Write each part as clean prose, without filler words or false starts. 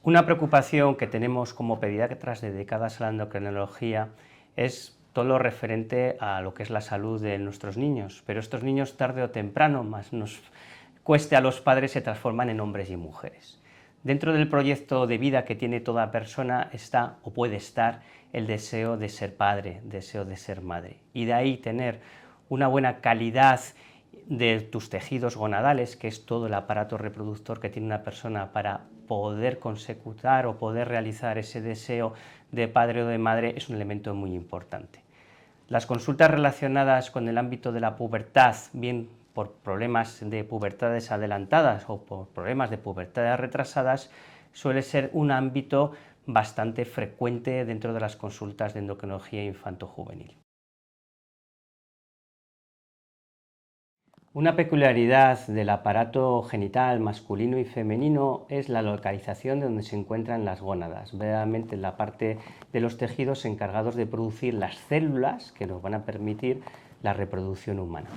Una preocupación que tenemos como pediatras dedicadas a la endocrinología es todo lo referente a lo que es la salud de nuestros niños, pero estos niños tarde o temprano, más nos cueste a los padres, se transforman en hombres y mujeres. Dentro del proyecto de vida que tiene toda persona está o puede estar el deseo de ser padre, deseo de ser madre, y de ahí tener una buena calidad de tus tejidos gonadales, que es todo el aparato reproductor que tiene una persona para poder consecutar o poder realizar ese deseo de padre o de madre, es un elemento muy importante. Las consultas relacionadas con el ámbito de la pubertad, bien por problemas de pubertades adelantadas o por problemas de pubertades retrasadas, suele ser un ámbito bastante frecuente dentro de las consultas de endocrinología infanto-juvenil. Una peculiaridad del aparato genital masculino y femenino es la localización de donde se encuentran las gónadas, verdaderamente en la parte de los tejidos encargados de producir las células que nos van a permitir la reproducción humana.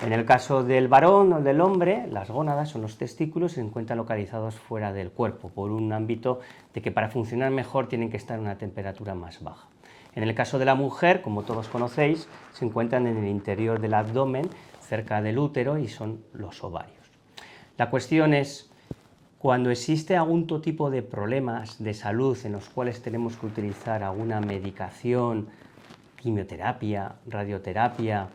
En el caso del varón o del hombre, las gónadas son los testículos y se encuentran localizados fuera del cuerpo, por un ámbito de que para funcionar mejor tienen que estar a una temperatura más baja. En el caso de la mujer, como todos conocéis, se encuentran en el interior del abdomen, cerca del útero, y son los ovarios. La cuestión es, cuando existe algún tipo de problemas de salud en los cuales tenemos que utilizar alguna medicación, quimioterapia, radioterapia,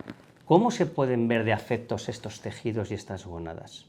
¿cómo se pueden ver de afectos estos tejidos y estas gónadas?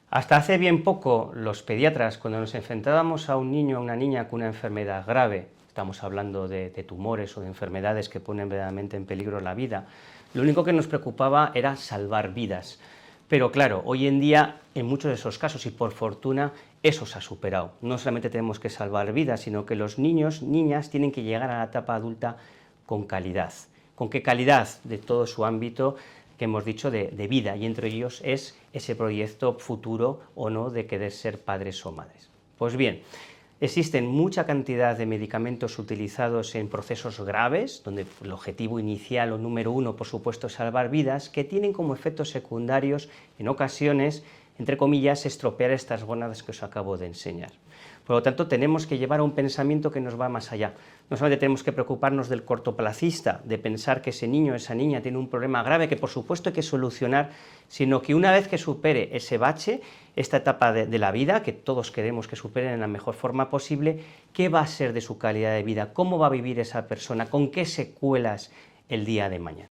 Hasta hace bien poco, los pediatras, cuando nos enfrentábamos a un niño o a una niña con una enfermedad grave, estamos hablando de tumores o de enfermedades que ponen verdaderamente en peligro la vida, lo único que nos preocupaba era salvar vidas. Pero claro, hoy en día, en muchos de esos casos, y por fortuna, eso se ha superado. No solamente tenemos que salvar vidas, sino que los niños, niñas, tienen que llegar a la etapa adulta con calidad. ¿Con qué calidad? De todo su ámbito que hemos dicho de vida, y entre ellos es ese proyecto futuro o no de querer ser padres o madres. Pues bien, existen mucha cantidad de medicamentos utilizados en procesos graves, donde el objetivo inicial o número uno, por supuesto, es salvar vidas, que tienen como efectos secundarios, en ocasiones, entre comillas, estropear estas gónadas que os acabo de enseñar. Por lo tanto, tenemos que llevar a un pensamiento que nos va más allá. No solamente tenemos que preocuparnos del cortoplacista, de pensar que ese niño o esa niña tiene un problema grave que por supuesto hay que solucionar, sino que una vez que supere ese bache, esta etapa de la vida, que todos queremos que superen en la mejor forma posible, ¿qué va a ser de su calidad de vida? ¿Cómo va a vivir esa persona? ¿Con qué secuelas el día de mañana?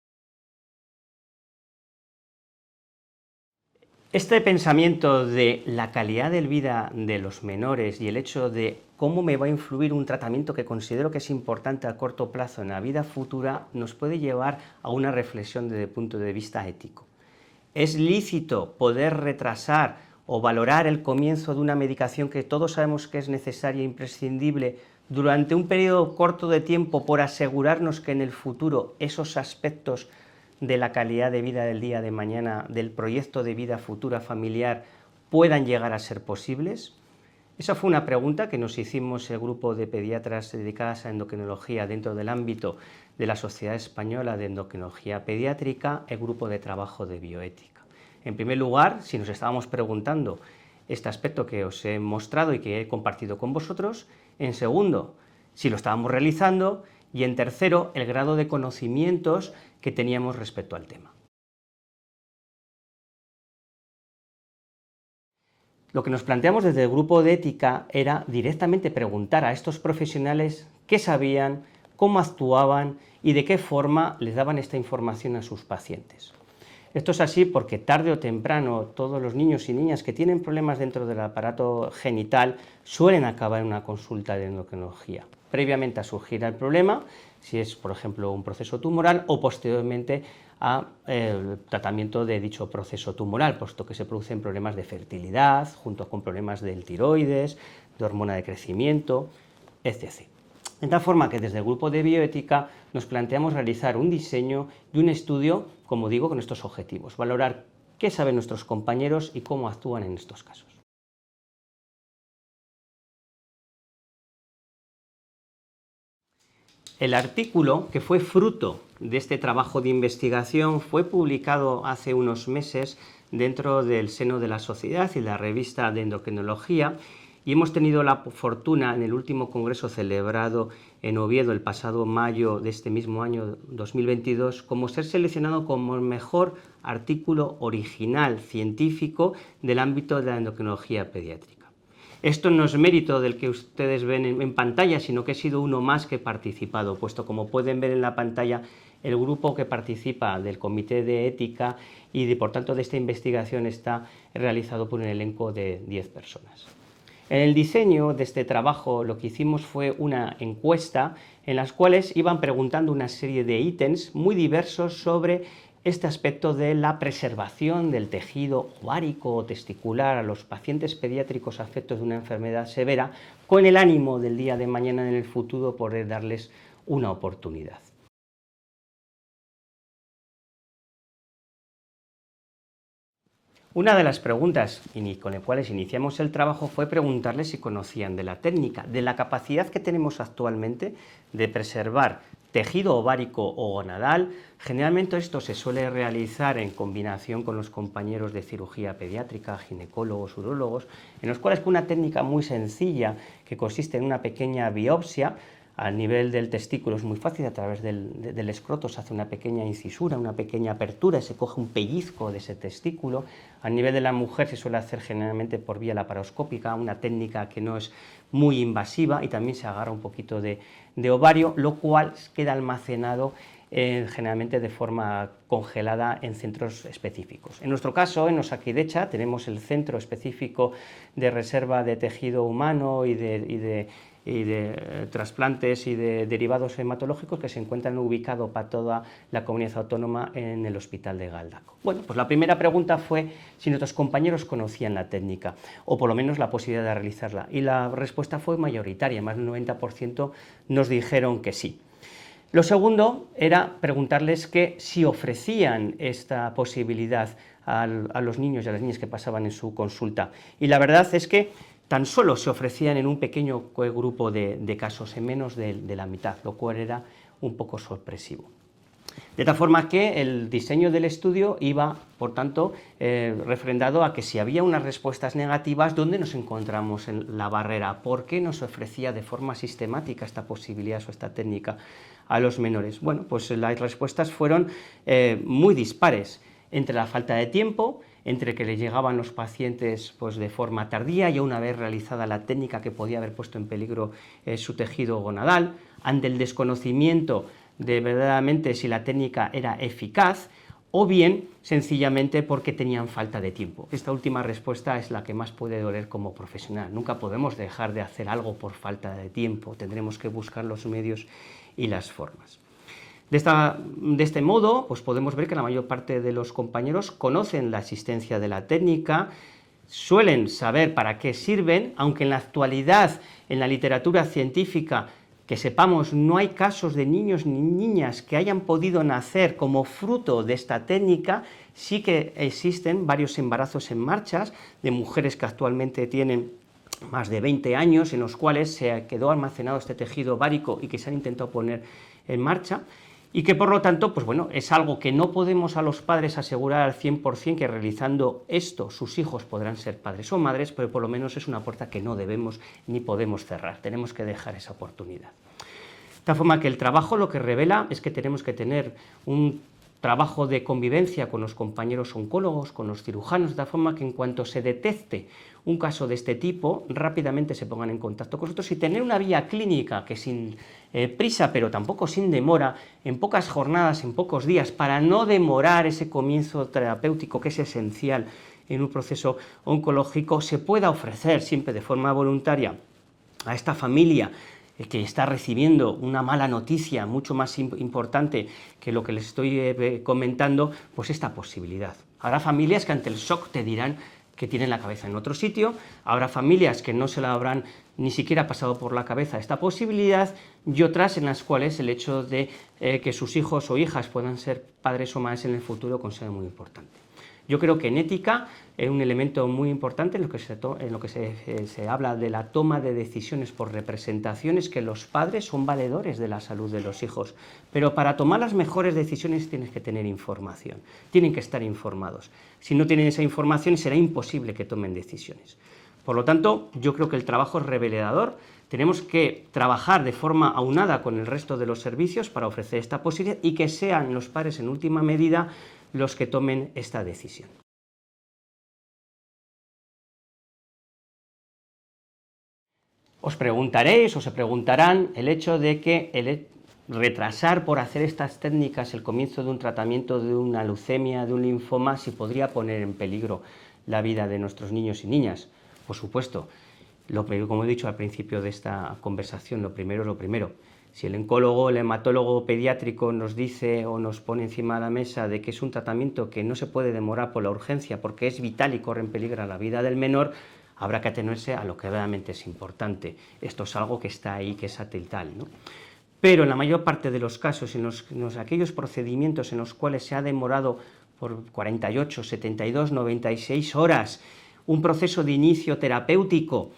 Este pensamiento de la calidad de vida de los menores y el hecho de cómo me va a influir un tratamiento que considero que es importante a corto plazo en la vida futura, nos puede llevar a una reflexión desde el punto de vista ético. ¿Es lícito poder retrasar o valorar el comienzo de una medicación que todos sabemos que es necesaria e imprescindible durante un periodo corto de tiempo por asegurarnos que en el futuro esos aspectos de la calidad de vida del día de mañana, del proyecto de vida futura familiar, puedan llegar a ser posibles? Esa fue una pregunta que nos hicimos el grupo de pediatras dedicadas a endocrinología dentro del ámbito de la Sociedad Española de Endocrinología Pediátrica, el grupo de trabajo de bioética. En primer lugar, si nos estábamos preguntando este aspecto que os he mostrado y que he compartido con vosotros. En segundo, si lo estábamos realizando. Y en tercero, el grado de conocimientos que teníamos respecto al tema. Lo que nos planteamos desde el grupo de ética era directamente preguntar a estos profesionales qué sabían, cómo actuaban y de qué forma les daban esta información a sus pacientes. Esto es así porque tarde o temprano todos los niños y niñas que tienen problemas dentro del aparato genital suelen acabar en una consulta de endocrinología, previamente a surgir el problema, si es por ejemplo un proceso tumoral, o posteriormente al tratamiento de dicho proceso tumoral, puesto que se producen problemas de fertilidad, junto con problemas del tiroides, de hormona de crecimiento, etc. De tal forma que desde el grupo de bioética nos planteamos realizar un diseño y un estudio, como digo, con estos objetivos: valorar qué saben nuestros compañeros y cómo actúan en estos casos. El artículo, que fue fruto de este trabajo de investigación, fue publicado hace unos meses dentro del seno de la sociedad y la revista de endocrinología, y hemos tenido la fortuna en el último congreso celebrado en Oviedo el pasado mayo de este mismo año 2022 como ser seleccionado como el mejor artículo original científico del ámbito de la endocrinología pediátrica. Esto no es mérito del que ustedes ven en pantalla, sino que he sido uno más que he participado, puesto como pueden ver en la pantalla, el grupo que participa del Comité de Ética y por tanto de esta investigación está realizado por un elenco de 10 personas. En el diseño de este trabajo lo que hicimos fue una encuesta en las cuales iban preguntando una serie de ítems muy diversos sobre este aspecto de la preservación del tejido ovárico o testicular a los pacientes pediátricos afectos de una enfermedad severa, con el ánimo del día de mañana en el futuro poder darles una oportunidad. Una de las preguntas con las cuales iniciamos el trabajo fue preguntarles si conocían de la técnica, de la capacidad que tenemos actualmente de preservar tejido ovárico o gonadal. Generalmente esto se suele realizar en combinación con los compañeros de cirugía pediátrica, ginecólogos, urólogos, en los cuales con una técnica muy sencilla que consiste en una pequeña biopsia a nivel del testículo. Es muy fácil, a través del escroto se hace una pequeña incisura, una pequeña apertura, se coge un pellizco de ese testículo. A nivel de la mujer se suele hacer generalmente por vía laparoscópica, una técnica que no es muy invasiva, y también se agarra un poquito de ovario, lo cual queda almacenado generalmente de forma congelada en centros específicos. En nuestro caso, en Osakidetza, tenemos el Centro Específico de Reserva de Tejido Humano y de trasplantes y de derivados hematológicos, que se encuentran ubicados para toda la comunidad autónoma en el Hospital de Galdakao. Bueno, pues la primera pregunta fue si nuestros compañeros conocían la técnica, o por lo menos la posibilidad de realizarla, y la respuesta fue mayoritaria, más del 90% nos dijeron que sí. Lo segundo era preguntarles que si ofrecían esta posibilidad a los niños y a las niñas que pasaban en su consulta, y la verdad es que tan solo se ofrecían en un pequeño grupo de casos, en menos de la mitad, lo cual era un poco sorpresivo. De tal forma que el diseño del estudio iba, por tanto, refrendado a que si había unas respuestas negativas, ¿dónde nos encontramos en la barrera? ¿Por qué nos ofrecía de forma sistemática esta posibilidad o esta técnica a los menores? Bueno, pues las respuestas fueron muy dispares, entre la falta de tiempo, entre que les llegaban los pacientes pues, de forma tardía, y una vez realizada la técnica que podía haber puesto en peligro su tejido gonadal, ante el desconocimiento de verdaderamente si la técnica era eficaz, o bien sencillamente porque tenían falta de tiempo. Esta última respuesta es la que más puede doler como profesional. Nunca podemos dejar de hacer algo por falta de tiempo, tendremos que buscar los medios y las formas. De este modo, pues podemos ver que la mayor parte de los compañeros conocen la existencia de la técnica, suelen saber para qué sirven, aunque en la actualidad, en la literatura científica, que sepamos, no hay casos de niños ni niñas que hayan podido nacer como fruto de esta técnica. Sí que existen varios embarazos en marcha de mujeres que actualmente tienen más de 20 años, en los cuales se quedó almacenado este tejido ovárico y que se han intentado poner en marcha, y que por lo tanto, pues bueno, es algo que no podemos a los padres asegurar al 100% que realizando esto sus hijos podrán ser padres o madres, pero por lo menos es una puerta que no debemos ni podemos cerrar, tenemos que dejar esa oportunidad. De tal forma que el trabajo lo que revela es que tenemos que tener un trabajo de convivencia con los compañeros oncólogos, con los cirujanos, de tal forma que en cuanto se detecte un caso de este tipo, rápidamente se pongan en contacto con nosotros, y tener una vía clínica que sin prisa, pero tampoco sin demora, en pocas jornadas, en pocos días, para no demorar ese comienzo terapéutico que es esencial en un proceso oncológico, se pueda ofrecer siempre de forma voluntaria a esta familia que está recibiendo una mala noticia mucho más importante que lo que les estoy comentando, pues esta posibilidad. Habrá familias que ante el shock te dirán que tienen la cabeza en otro sitio, habrá familias que no se la habrán ni siquiera pasado por la cabeza esta posibilidad, y otras en las cuales el hecho de que sus hijos o hijas puedan ser padres o madres en el futuro considera muy importante. Yo creo que en ética es un elemento muy importante en lo que se habla de la toma de decisiones por representaciones, que los padres son valedores de la salud de los hijos, pero para tomar las mejores decisiones tienes que tener información, tienen que estar informados. Si no tienen esa información será imposible que tomen decisiones. Por lo tanto, yo creo que el trabajo es revelador. Tenemos que trabajar de forma aunada con el resto de los servicios para ofrecer esta posibilidad y que sean los padres en última medida los que tomen esta decisión. Os preguntaréis o se preguntarán el hecho de que retrasar por hacer estas técnicas el comienzo de un tratamiento de una leucemia, de un linfoma, si podría poner en peligro la vida de nuestros niños y niñas. Por supuesto, como he dicho al principio de esta conversación, lo primero es lo primero. Si el oncólogo, el hematólogo pediátrico nos dice o nos pone encima de la mesa de que es un tratamiento que no se puede demorar por la urgencia porque es vital y corre en peligro la vida del menor, habrá que atenerse a lo que realmente es importante. Esto es algo que está ahí, que es satelital, ¿no? Pero en la mayor parte de los casos, en aquellos procedimientos en los cuales se ha demorado por 48, 72, 96 horas un proceso de inicio terapéutico,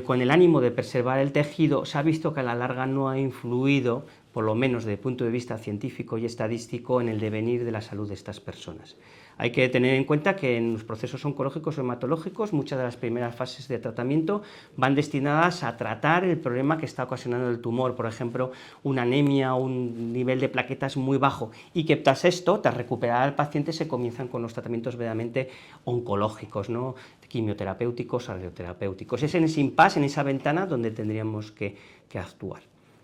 con el ánimo de preservar el tejido, se ha visto que a la larga no ha influido, por lo menos desde el punto de vista científico y estadístico, en el devenir de la salud de estas personas. Hay que tener en cuenta que en los procesos oncológicos o hematológicos muchas de las primeras fases de tratamiento van destinadas a tratar el problema que está ocasionando el tumor, por ejemplo, una anemia o un nivel de plaquetas muy bajo, y que tras esto, tras recuperar al paciente, se comienzan con los tratamientos verdaderamente oncológicos, ¿no? Quimioterapéuticos, radioterapéuticos. Es en ese impasse, en esa ventana, donde tendríamos que actuar.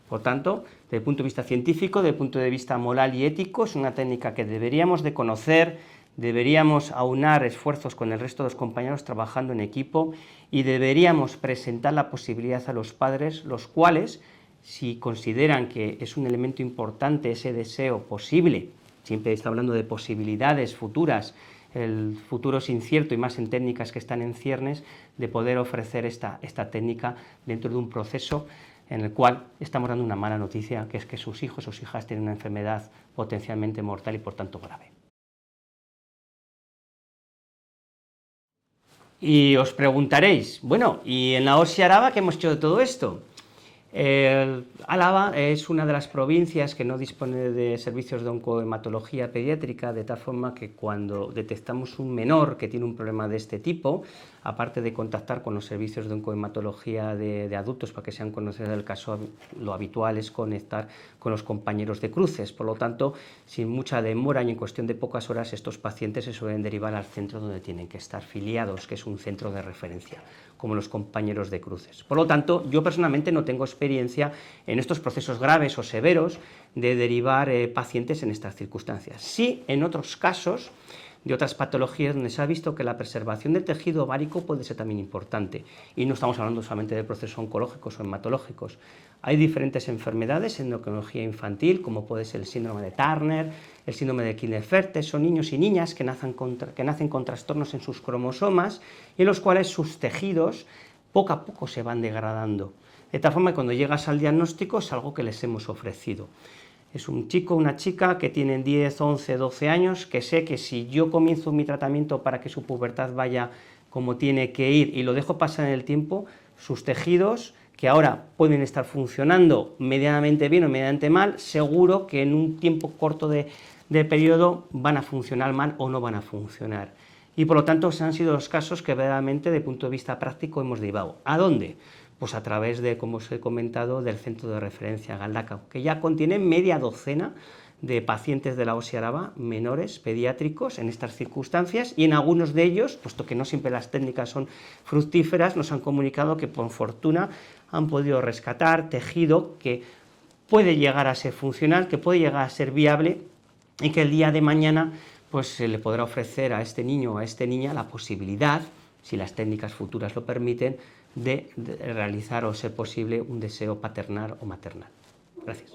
Por tanto, desde el punto de vista científico, desde el punto de vista moral y ético, es una técnica que deberíamos de conocer, deberíamos aunar esfuerzos con el resto de los compañeros trabajando en equipo y deberíamos presentar la posibilidad a los padres, los cuales, si consideran que es un elemento importante ese deseo posible, siempre está hablando de posibilidades futuras, el futuro es incierto y más en técnicas que están en ciernes, de poder ofrecer esta técnica dentro de un proceso en el cual estamos dando una mala noticia, que es que sus hijos o sus hijas tienen una enfermedad potencialmente mortal y por tanto grave. Y os preguntaréis, bueno, ¿y en la OSI Araba qué hemos hecho de todo esto? Álava es una de las provincias que no dispone de servicios de oncohematología pediátrica, de tal forma que cuando detectamos un menor que tiene un problema de este tipo, aparte de contactar con los servicios de oncohematología de adultos para que sean conocidos del caso, lo habitual es conectar con los compañeros de cruces. Por lo tanto, sin mucha demora y en cuestión de pocas horas, estos pacientes se suelen derivar al centro donde tienen que estar filiados, que es un centro de referencia, como los compañeros de cruces. Por lo tanto, yo personalmente no tengo experiencia en estos procesos graves o severos de derivar pacientes en estas circunstancias. Sí, en otros casos de otras patologías donde se ha visto que la preservación del tejido ovárico puede ser también importante, y no estamos hablando solamente de procesos oncológicos o hematológicos. Hay diferentes enfermedades en endocrinología infantil, como puede ser el síndrome de Turner, el síndrome de Klinefelter. Son niños y niñas que nacen con trastornos en sus cromosomas y en los cuales sus tejidos poco a poco se van degradando. De tal forma que cuando llegas al diagnóstico es algo que les hemos ofrecido. Es un chico o una chica que tienen 10, 11, 12 años, que sé que si yo comienzo mi tratamiento para que su pubertad vaya como tiene que ir y lo dejo pasar en el tiempo, sus tejidos, que ahora pueden estar funcionando medianamente bien o medianamente mal, seguro que en un tiempo corto de periodo van a funcionar mal o no van a funcionar. Y por lo tanto, esos han sido los casos que verdaderamente, desde el punto de vista práctico, hemos derivado. ¿A dónde? Pues a través de, como os he comentado, del centro de referencia Galdakao, que ya contiene media docena de pacientes de la OSI Araba, menores, pediátricos, en estas circunstancias, y en algunos de ellos, puesto que no siempre las técnicas son fructíferas, nos han comunicado que por fortuna han podido rescatar tejido que puede llegar a ser funcional, que puede llegar a ser viable, y que el día de mañana pues se le podrá ofrecer a este niño o a esta niña la posibilidad, si las técnicas futuras lo permiten, de realizar o ser posible un deseo paternal o maternal. Gracias.